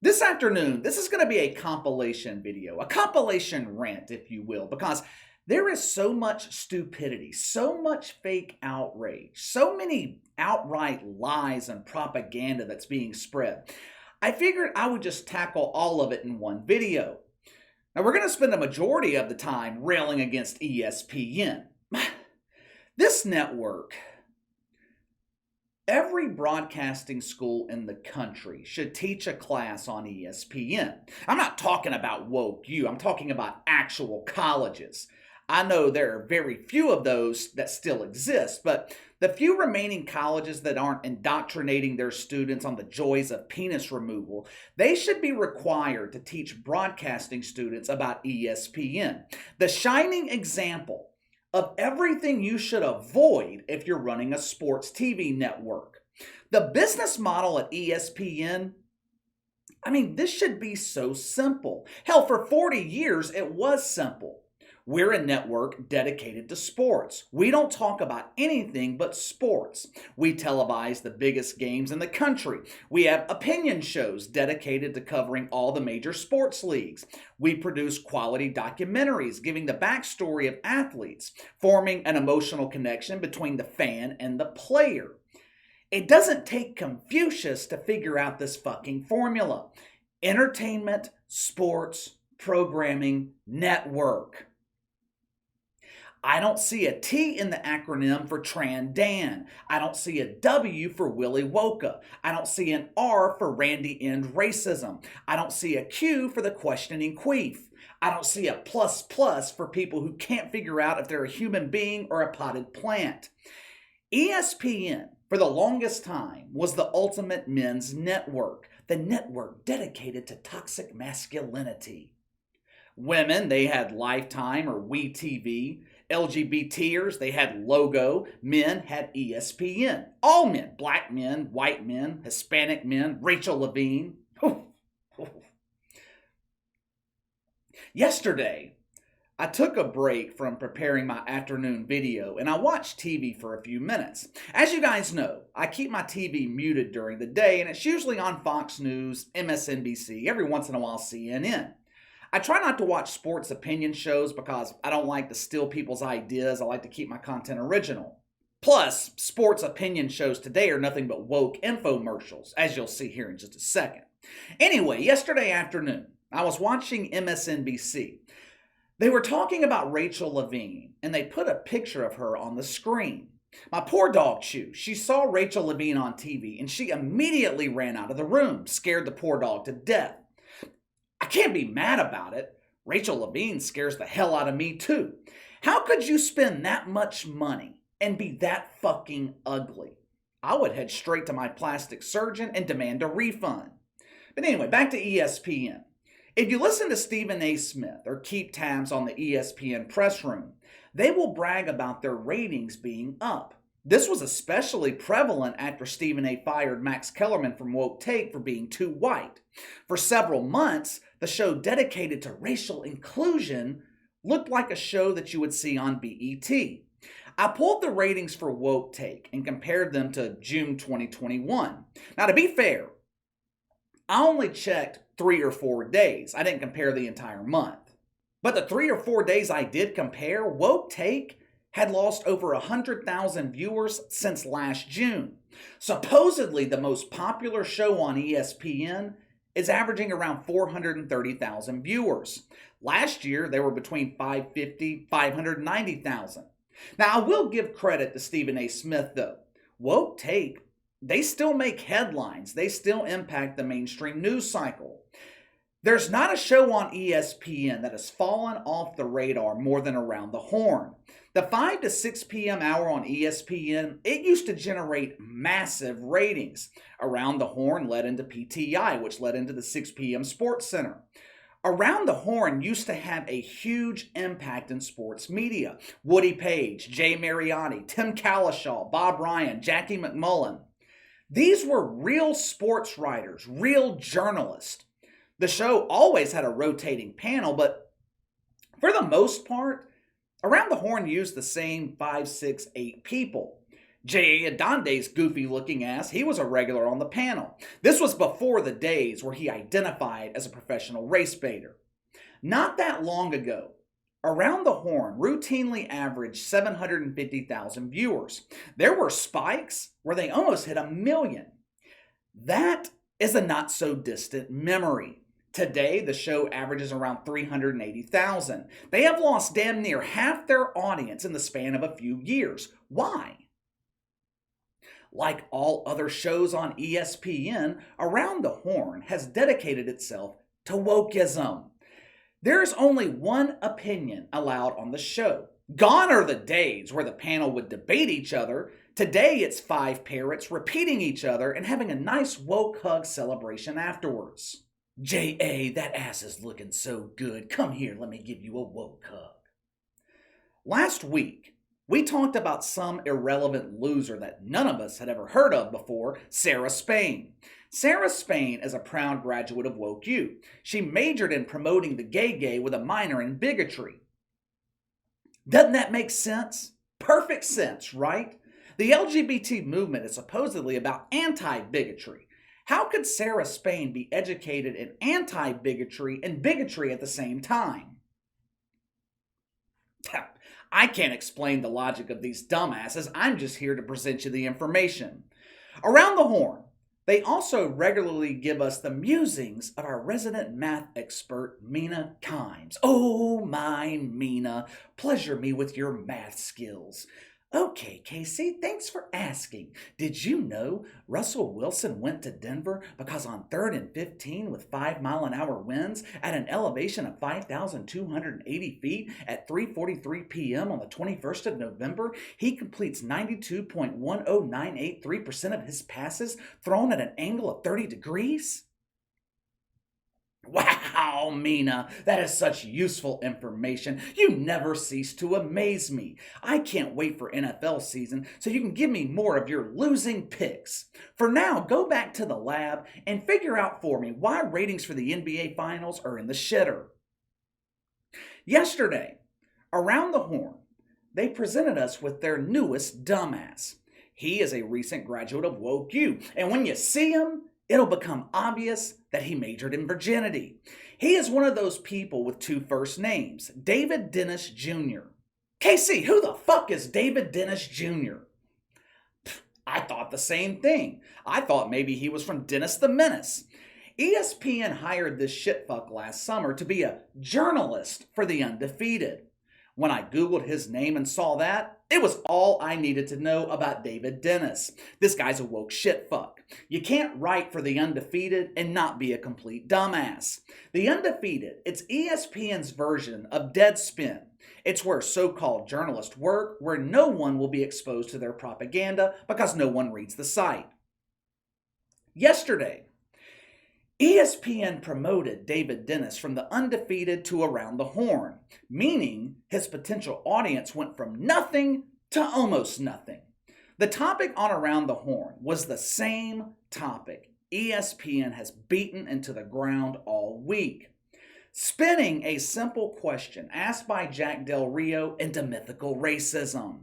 This afternoon, this is going to be a compilation video, a compilation rant, if you will, because there is so much stupidity, so much fake outrage, so many outright lies and propaganda that's being spread. I figured I would just tackle all of it in one video. Now, we're going to spend a majority of the time railing against ESPN. This network, every broadcasting school in the country should teach a class on ESPN. I'm not talking about woke you, I'm talking about actual colleges. I know there are very few of those that still exist, but the few remaining colleges that aren't indoctrinating their students on the joys of penis removal, they should be required to teach broadcasting students about ESPN. The shining example of everything you should avoid if you're running a sports TV network. The business model at ESPN, this should be so simple. Hell, for 40 years, it was simple. We're a network dedicated to sports. We don't talk about anything but sports. We televise the biggest games in the country. We have opinion shows dedicated to covering all the major sports leagues. We produce quality documentaries giving the backstory of athletes, forming an emotional connection between the fan and the player. It doesn't take Confucius to figure out this fucking formula. Entertainment, sports, programming, network. I don't see a T in the acronym for Tran-Dan. I don't see a W for Willy Wonka. I don't see an R for Randy End Racism. I don't see a Q for the questioning queef. I don't see a plus for people who can't figure out if they're a human being or a potted plant. ESPN, for the longest time, was the ultimate men's network, the network dedicated to toxic masculinity. Women, they had Lifetime or WeTV. LGBTers, they had Logo. Men had ESPN. All men, black men, white men, Hispanic men, Rachel Levine. Yesterday, I took a break from preparing my afternoon video and I watched TV for a few minutes. As you guys know, I keep my TV muted during the day and it's usually on Fox News, MSNBC, every once in a while CNN. I try not to watch sports opinion shows because I don't like to steal people's ideas. I like to keep my content original. Plus, sports opinion shows today are nothing but woke infomercials, as you'll see here in just a second. Anyway, yesterday afternoon, I was watching MSNBC. They were talking about Rachel Levine, and they put a picture of her on the screen. My poor dog, Chew, she saw Rachel Levine on TV, and she immediately ran out of the room, scared the poor dog to death. I can't be mad about it. Rachel Levine scares the hell out of me too. How could you spend that much money and be that fucking ugly? I would head straight to my plastic surgeon and demand a refund. But anyway, back to ESPN. If you listen to Stephen A. Smith or keep tabs on the ESPN press room, they will brag about their ratings being up. This was especially prevalent after Stephen A. fired Max Kellerman from Woke Take for being too white. For several months, the show dedicated to racial inclusion looked like a show that you would see on BET. I pulled the ratings for Woke Take and compared them to June 2021. Now, to be fair, I only checked 3 or 4 days. I didn't compare the entire month. But the 3 or 4 days I did compare, Woke Take had lost over 100,000 viewers since last June. Supposedly, the most popular show on ESPN is averaging around 430,000 viewers. Last year, they were between 550,000, 590,000. Now, I will give credit to Stephen A. Smith, though. Woke Take, they still make headlines. They still impact the mainstream news cycle. There's not a show on ESPN that has fallen off the radar more than Around the Horn. The 5 to 6 p.m. hour on ESPN, it used to generate massive ratings. Around the Horn led into PTI, which led into the 6 p.m. Sports Center. Around the Horn used to have a huge impact in sports media. Woody Paige, Jay Mariotti, Tim Cowlishaw, Bob Ryan, Jackie MacMullen. These were real sports writers, real journalists. The show always had a rotating panel, but for the most part, Around the Horn used the same 5, 6, 8 people. J.A. Adande's goofy-looking ass, he was a regular on the panel. This was before the days where he identified as a professional race baiter. Not that long ago, Around the Horn routinely averaged 750,000 viewers. There were spikes where they almost hit 1 million. That is a not-so-distant memory. Today, the show averages around 380,000. They have lost damn near half their audience in the span of a few years. Why? Like all other shows on ESPN, Around the Horn has dedicated itself to wokeism. There's only one opinion allowed on the show. Gone are the days where the panel would debate each other. Today it's 5 parrots repeating each other and having a nice woke hug celebration afterwards. J.A., that ass is looking so good. Come here, let me give you a woke hug. Last week, we talked about some irrelevant loser that none of us had ever heard of before, Sarah Spain. Sarah Spain is a proud graduate of Woke U. She majored in promoting the gay with a minor in bigotry. Doesn't that make sense? Perfect sense, right? The LGBT movement is supposedly about anti-bigotry. How could Sarah Spain be educated in anti-bigotry and bigotry at the same time? I can't explain the logic of these dumbasses. I'm just here to present you the information. Around the Horn, they also regularly give us the musings of our resident math expert, Mina Kimes. Oh, my Mina, pleasure me with your math skills. Okay, Casey, thanks for asking. Did you know Russell Wilson went to Denver because on 3rd and 15 with 5-mile-an-hour winds at an elevation of 5,280 feet at 3:43 p.m. on the 21st of November, he completes 92.10983% of his passes thrown at an angle of 30 degrees? Wow, Mina, that is such useful information. You never cease to amaze me. I can't wait for NFL season so you can give me more of your losing picks. For now, go back to the lab and figure out for me why ratings for the NBA Finals are in the shitter. Yesterday, Around the Horn, they presented us with their newest dumbass. He is a recent graduate of Woke U, and when you see him, it'll become obvious that he majored in virginity. He is one of those people with 2 first names, David Dennis Jr. Casey, who the fuck is David Dennis Jr.? I thought the same thing. I thought maybe he was from Dennis the Menace. ESPN hired this shitfuck last summer to be a journalist for The Undefeated. When I Googled his name and saw that, it was all I needed to know about David Dennis. This guy's a woke shitfuck. You can't write for The Undefeated and not be a complete dumbass. The Undefeated, it's ESPN's version of Deadspin. It's where so-called journalists work, where no one will be exposed to their propaganda because no one reads the site. Yesterday, ESPN promoted David Dennis from The Undefeated to Around the Horn, meaning his potential audience went from nothing to almost nothing. The topic on Around the Horn was the same topic ESPN has beaten into the ground all week, spinning a simple question asked by Jack Del Rio into mythical racism.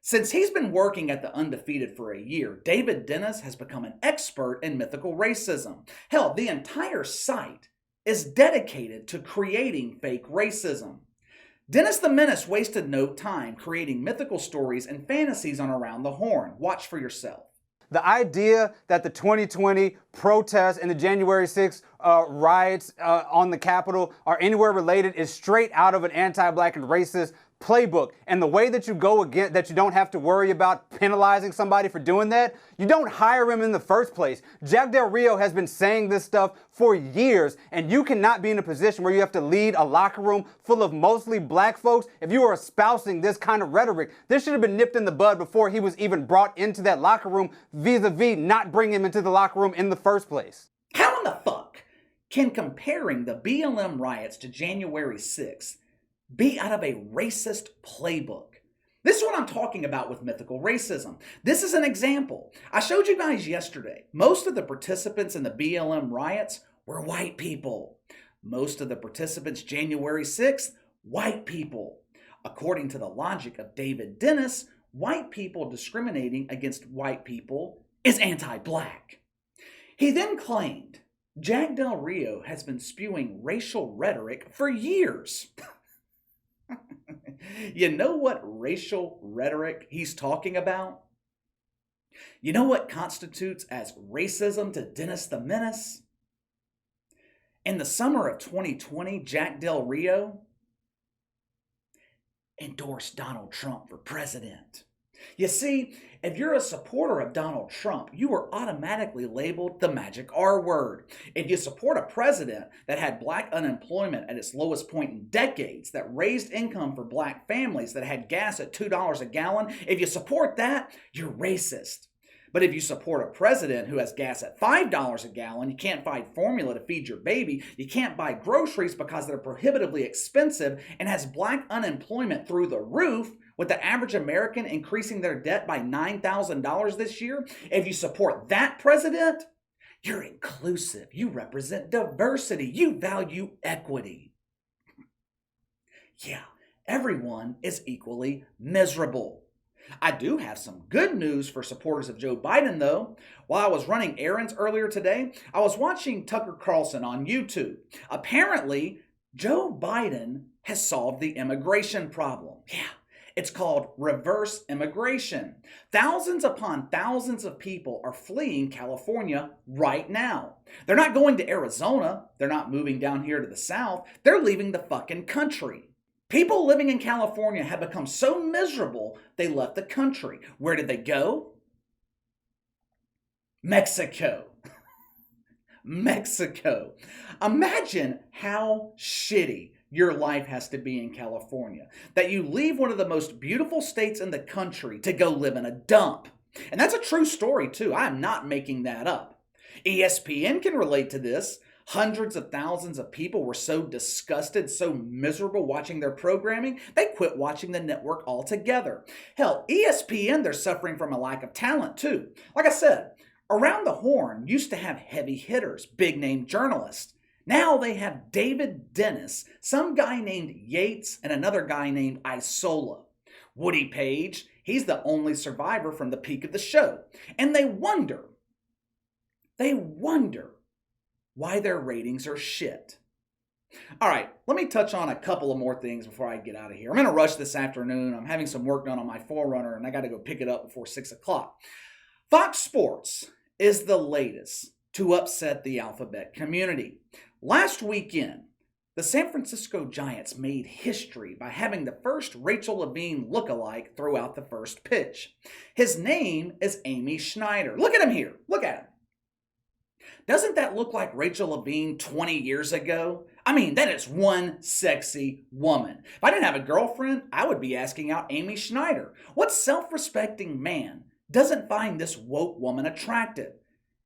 Since he's been working at The Undefeated for a year, David Dennis has become an expert in mythical racism. Hell, the entire site is dedicated to creating fake racism. Dennis the Menace wasted no time creating mythical stories and fantasies on Around the Horn. Watch for yourself. The idea that the 2020 protests and the January 6th riots on the Capitol are anywhere related is straight out of an anti-black and racist playbook. And the way that you go again, that you don't have to worry about penalizing somebody for doing that, you don't hire him in the first place. Jack Del Rio has been saying this stuff for years, and you cannot be in a position where you have to lead a locker room full of mostly black folks if you are espousing this kind of rhetoric. This should have been nipped in the bud before he was even brought into that locker room, vis-a-vis not bringing him into the locker room in the first place. How in the fuck can comparing the BLM riots to January 6th be out of a racist playbook? This is what I'm talking about with mythical racism. This is an example. I showed you guys yesterday. Most of the participants in the BLM riots were white people. Most of the participants January 6th, white people. According to the logic of David Dennis, white people discriminating against white people is anti-black. He then claimed Jack Del Rio has been spewing racial rhetoric for years. You know what racial rhetoric he's talking about? You know what constitutes as racism to Dennis the Menace? In the summer of 2020, Jack Del Rio endorsed Donald Trump for president. You see, if you're a supporter of Donald Trump, you are automatically labeled the magic R word. If you support a president that had black unemployment at its lowest point in decades, that raised income for black families, that had gas at $2 a gallon, if you support that, you're racist. But if you support a president who has gas at $5 a gallon, you can't buy formula to feed your baby, you can't buy groceries because they're prohibitively expensive, and has black unemployment through the roof, with the average American increasing their debt by $9,000 this year, if you support that president, you're inclusive, you represent diversity, you value equity. Yeah, everyone is equally miserable. I do have some good news for supporters of Joe Biden, though. While I was running errands earlier today, I was watching Tucker Carlson on YouTube. Apparently, Joe Biden has solved the immigration problem. Yeah. It's called reverse immigration. Thousands upon thousands of people are fleeing California right now. They're not going to Arizona. They're not moving down here to the south. They're leaving the fucking country. People living in California have become so miserable, they left the country. Where did they go? Mexico. Mexico. Imagine how shitty your life has to be in California, that you leave one of the most beautiful states in the country to go live in a dump. And that's a true story too. I'm not making that up. ESPN can relate to this. Hundreds of thousands of people were so disgusted, so miserable watching their programming, they quit watching the network altogether. Hell, ESPN, they're suffering from a lack of talent too. Like I said, Around the Horn used to have heavy hitters, big name journalists. Now they have David Dennis, some guy named Yates, and another guy named Isola. Woody Paige, he's the only survivor from the peak of the show. And they wonder why their ratings are shit. All right, let me touch on a couple of more things before I get out of here. I'm in a rush this afternoon. I'm having some work done on my Forerunner, and I got to go pick it up before 6 o'clock. Fox Sports is the latest to upset the alphabet community. Last weekend, the San Francisco Giants made history by having the first Rachel Levine lookalike throw out the first pitch. His name is Amy Schneider. Look at him here. Look at him. Doesn't that look like Rachel Levine 20 years ago? I mean, that is one sexy woman. If I didn't have a girlfriend, I would be asking out Amy Schneider. What self-respecting man doesn't find this woke woman attractive?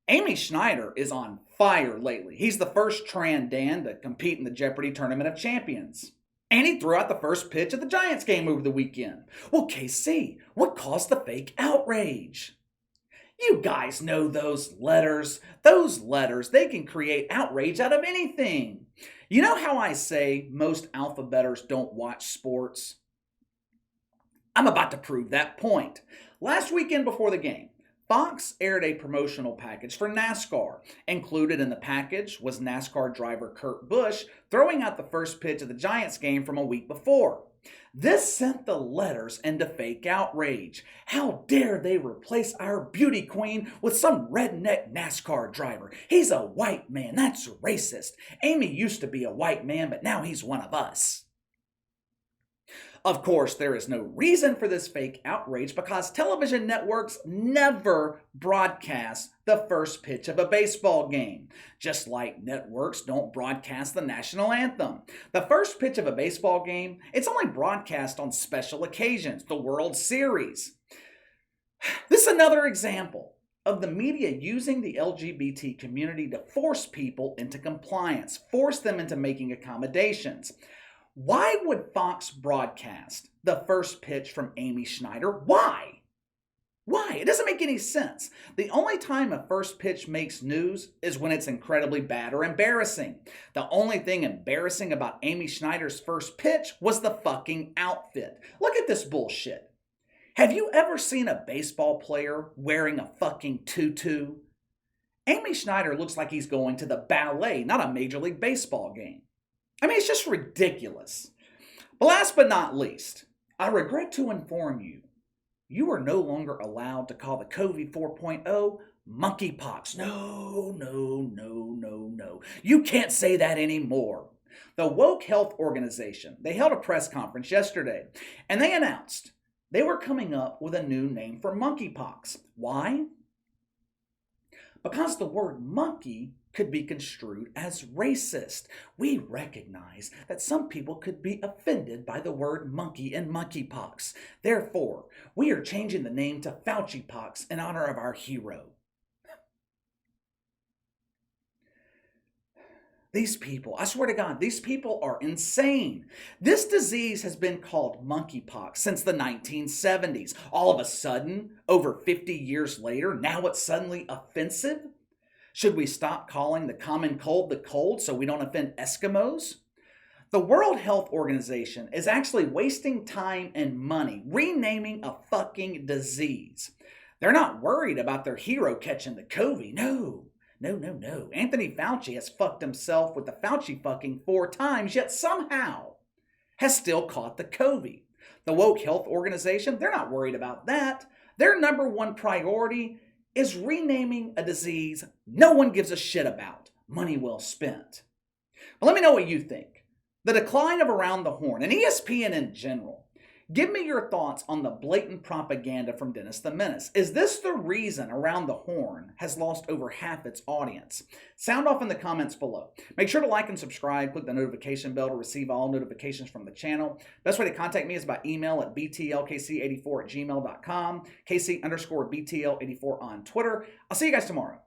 Amy Schneider is on fire lately. He's the first trans Dan to compete in the Jeopardy Tournament of Champions. And he threw out the first pitch at the Giants game over the weekend. Well, KC, what caused the fake outrage? You guys know those letters. Those letters, they can create outrage out of anything. You know how I say most alphabetters don't watch sports? I'm about to prove that point. Last weekend before the game, Fox aired a promotional package for NASCAR. Included in the package was NASCAR driver Kurt Busch throwing out the first pitch of the Giants game from a week before. This sent the letters into fake outrage. How dare they replace our beauty queen with some redneck NASCAR driver? He's a white man. That's racist. Amy used to be a white man, but now he's one of us. Of course, there is no reason for this fake outrage because television networks never broadcast the first pitch of a baseball game. Just like networks don't broadcast the national anthem. The first pitch of a baseball game, it's only broadcast on special occasions, the World Series. This is another example of the media using the LGBT community to force people into compliance, force them into making accommodations. Why would Fox broadcast the first pitch from Amy Schneider? Why? It doesn't make any sense. The only time a first pitch makes news is when it's incredibly bad or embarrassing. The only thing embarrassing about Amy Schneider's first pitch was the fucking outfit. Look at this bullshit. Have you ever seen a baseball player wearing a fucking tutu? Amy Schneider looks like he's going to the ballet, not a Major League Baseball game. I mean, it's just ridiculous. But last but not least, I regret to inform you, you are no longer allowed to call the COVID 4.0 monkeypox. No. You can't say that anymore. The Woke Health Organization, they held a press conference yesterday, and they announced they were coming up with a new name for monkeypox. Why? Because the word monkey could be construed as racist. We recognize that some people could be offended by the word monkey and monkeypox. Therefore, we are changing the name to Faucipox in honor of our hero. These people, I swear to God, these people are insane. This disease has been called monkeypox since the 1970s. All of a sudden, over 50 years later, now it's suddenly offensive? Should we stop calling the common cold the cold so we don't offend Eskimos? The World Health Organization is actually wasting time and money renaming a fucking disease. They're not worried about their hero catching the COVID. No. Anthony Fauci has fucked himself with the Fauci fucking 4 times, yet somehow has still caught the COVID. The Woke Health Organization, they're not worried about that. Their number one priority is renaming a disease no one gives a shit about. Money well spent. But let me know what you think. The decline of Around the Horn and ESPN in general. Give me your thoughts on the blatant propaganda from Dennis the Menace. Is this the reason Around the Horn has lost over half its audience? Sound off in the comments below. Make sure to like and subscribe. Click the notification bell to receive all notifications from the channel. Best way to contact me is by email at btlkc84@gmail.com, KC_BTL84 on Twitter. I'll see you guys tomorrow.